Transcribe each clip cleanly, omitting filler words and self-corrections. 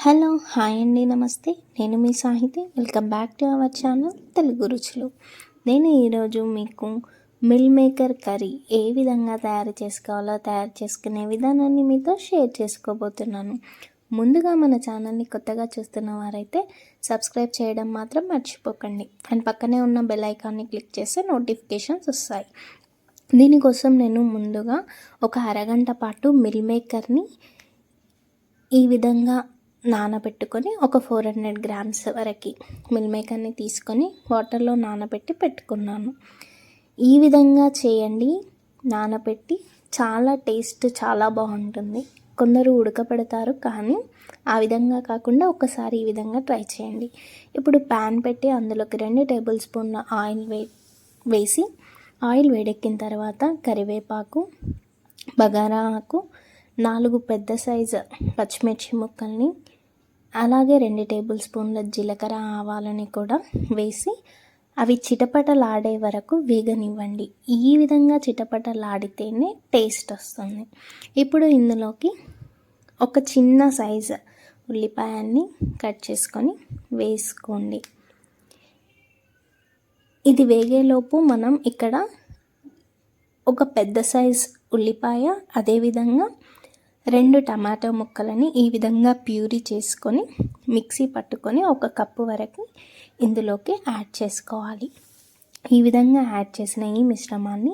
Hello hi అండి, నమస్తే. నేను మీ Sahithi. Welcome back to our channel Telugu Ruchulu. నేను ఈరోజు మీకు మిల్ మేకర్ కర్రీ ఏ విధంగా తయారు చేసుకోవాలో తయారు చేసుకునే విధానాన్ని మీతో షేర్ చేసుకోబోతున్నాను. ముందుగా మన ఛానల్ని కొత్తగా చూస్తున్న వారైతే సబ్స్క్రైబ్ చేయడం మాత్రం మర్చిపోకండి. అండ్ పక్కనే ఉన్న బెల్ ఐకాన్ని క్లిక్ చేస్తే నోటిఫికేషన్స్ వస్తాయి. దీనికోసం నేను ముందుగా ఒక అరగంట పాటు మిల్ మేకర్ని ఈ విధంగా నానబెట్టుకొని ఒక 400 గ్రామ్స్ వరకు మిల్ మేకర్ని తీసుకొని వాటర్లో నానబెట్టి పెట్టుకున్నాను. ఈ విధంగా చేయండి, నానబెట్టి. చాలా టేస్ట్ చాలా బాగుంటుంది. కొందరు ఉడకపెడతారు, కానీ ఆ విధంగా కాకుండా ఒకసారి ఈ విధంగా ట్రై చేయండి. ఇప్పుడు ప్యాన్ పెట్టి అందులోకి 2 టేబుల్ స్పూన్ల ఆయిల్ వేసి ఆయిల్ వేడెక్కిన తర్వాత కరివేపాకు, బగారా ఆకు, 4 పెద్ద సైజు పచ్చిమిర్చి ముక్కల్ని, అలాగే 2 టేబుల్ స్పూన్ల జీలకర్ర ఆవాలని కూడా వేసి అవి చిటపటలాడే వరకు వేగనివ్వండి. ఈ విధంగా చిటపటలాడితేనే టేస్ట్ వస్తుంది. ఇప్పుడు ఇందులోకి ఒక చిన్న సైజు ఉల్లిపాయని కట్ చేసుకొని వేసుకోండి. ఇది వేగేలోపు మనం ఇక్కడ ఒక పెద్ద సైజ్ ఉల్లిపాయ, అదేవిధంగా 2 టమాటో ముక్కలని ఈ విధంగా ప్యూరీ చేసుకొని మిక్సీ పట్టుకొని 1 కప్పు వరకు ఇందులోకి యాడ్ చేసుకోవాలి. ఈ విధంగా యాడ్ చేసిన ఈ మిశ్రమాన్ని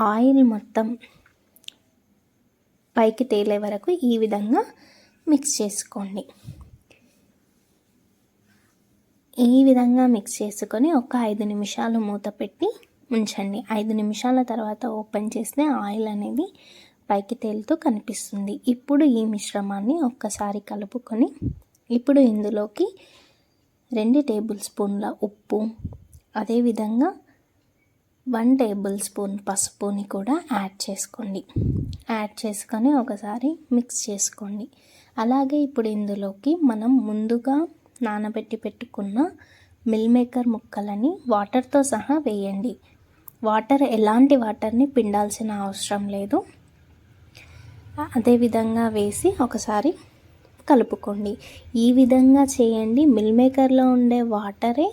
ఆయిల్ మొత్తం పైకి తేలే వరకు ఈ విధంగా మిక్స్ చేసుకోండి. ఈ విధంగా మిక్స్ చేసుకొని ఒక 5 నిమిషాలు మూత పెట్టి ఉంచండి. 5 నిమిషాల తర్వాత ఓపెన్ చేస్తే ఆయిల్ అనేది పైకి తేలుతూ కనిపిస్తుంది. ఇప్పుడు ఈ మిశ్రమాన్ని ఒక్కసారి కలుపుకొని ఇప్పుడు ఇందులోకి 2 టేబుల్ స్పూన్ల ఉప్పు, అదేవిధంగా 1 టేబుల్ స్పూన్ పసుపుని కూడా యాడ్ చేసుకోండి. యాడ్ చేసుకొని ఒకసారి మిక్స్ చేసుకోండి. అలాగే ఇప్పుడు ఇందులోకి మనం ముందుగా నానబెట్టి పెట్టుకున్న మిల్ మేకర్ ముక్కలని వాటర్తో సహా వేయండి. ఎలాంటి వాటర్ని పిండాల్సిన అవసరం లేదు. అదేవిధంగా వేసి ఒకసారి కలుపుకోండి. ఈ విధంగా చేయండి. మిల్ మేకర్లో ఉండే వాటరే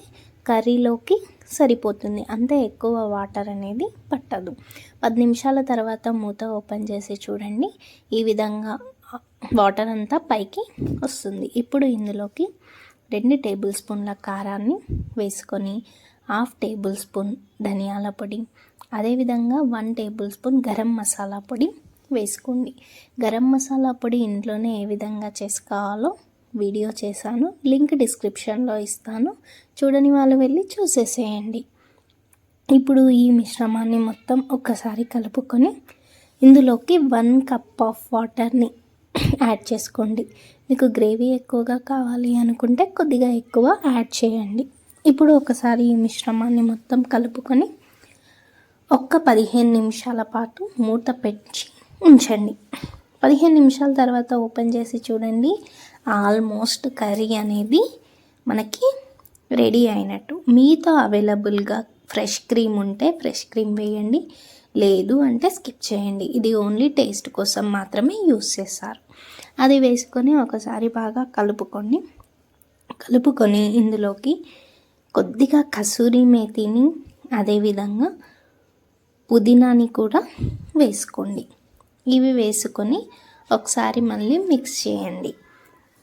కర్రీలోకి సరిపోతుంది, అంతే ఎక్కువ వాటర్ అనేది పట్టదు. 10 నిమిషాల తర్వాత మూత ఓపెన్ చేసి చూడండి. ఈ విధంగా వాటర్ అంతా పైకి వస్తుంది. ఇప్పుడు ఇందులోకి 2 టేబుల్ స్పూన్ల కారాన్ని వేసుకొని 1/2 టేబుల్ స్పూన్ ధనియాల పొడి, అదేవిధంగా 1 టేబుల్ స్పూన్ గరం మసాలా పొడి వేసుకోండి. గరం మసాలా పొడి ఇంట్లోనే ఏ విధంగా చేసుకోవాలో వీడియో చేశాను, లింక్ డిస్క్రిప్షన్లో ఇస్తాను. చూడని వాళ్ళు వెళ్ళి చూసేసేయండి. ఇప్పుడు ఈ మిశ్రమాన్ని మొత్తం ఒక్కసారి కలుపుకొని ఇందులోకి 1 కప్ ఆఫ్ వాటర్ని యాడ్ చేసుకోండి. మీకు గ్రేవీ ఎక్కువగా కావాలి అనుకుంటే కొద్దిగా ఎక్కువ యాడ్ చేయండి. ఇప్పుడు ఒకసారి ఈ మిశ్రమాన్ని మొత్తం కలుపుకొని 15 నిమిషాల పాటు మూత పెట్టి ఉంచండి. 15 నిమిషాల తర్వాత ఓపెన్ చేసి చూడండి. ఆల్మోస్ట్ కర్రీ అనేది మనకి రెడీ అయినట్టు. మీతో అవైలబుల్గా ఫ్రెష్ క్రీమ్ ఉంటే ఫ్రెష్ క్రీమ్ వేయండి, లేదు అంటే స్కిప్ చేయండి. ఇది ఓన్లీ టేస్ట్ కోసం మాత్రమే యూస్ చేస్తారు. అది వేసుకొని ఒకసారి బాగా కలుపుకొని ఇందులోకి కొద్దిగా కసూరి మేతిని, అదేవిధంగా పుదీనాని కూడా వేసుకోండి. ఇవి వేసుకొని ఒకసారి మళ్ళీ మిక్స్ చేయండి.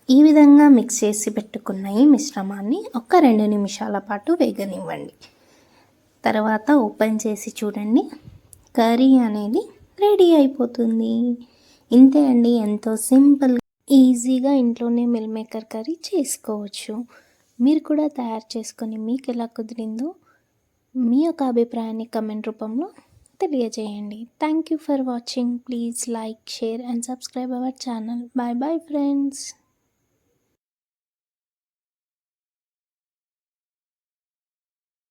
ఈ విధంగా మిక్స్ చేసి పెట్టుకున్న ఈ మిశ్రమాన్ని ఒక 2 నిమిషాల పాటు వేగనివ్వండి. తర్వాత ఓపెన్ చేసి చూడండి. కర్రీ అనేది రెడీ అయిపోతుంది. ఇంతే అండి, ఎంతో సింపుల్, ఈజీగా ఇంట్లోనే మిల్ మేకర్ కర్రీ చేసుకోవచ్చు. మీరు కూడా తయారు చేసుకొని మీకు ఎలా కుదిరిందో మీ యొక్క అభిప్రాయాన్ని కమెంట్ రూపంలో తెలియజేయండి. Thank you for watching. Please like, share and subscribe our channel. Bye bye friends.